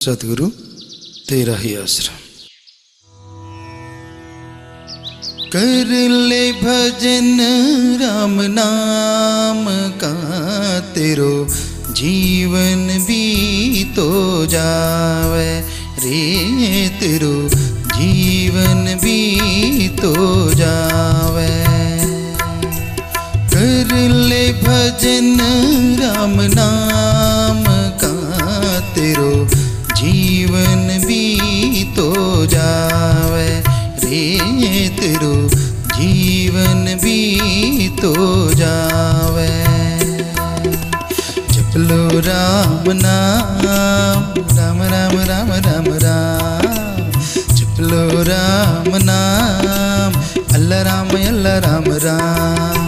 सतगुरु तेरा ही आश्रम। कर ले भजन राम नाम का, तेरो जीवन भी तो जावे रे, तेरो जीवन भी तो जावे। कर ले भजन राम नाम का, तेरो जीवन भी तो जावे रे, तेरो जीवन भी तो जावे। जप लो राम नाम, राम राम राम राम राम। जप लो राम नाम, अल्लाह राम राम राम।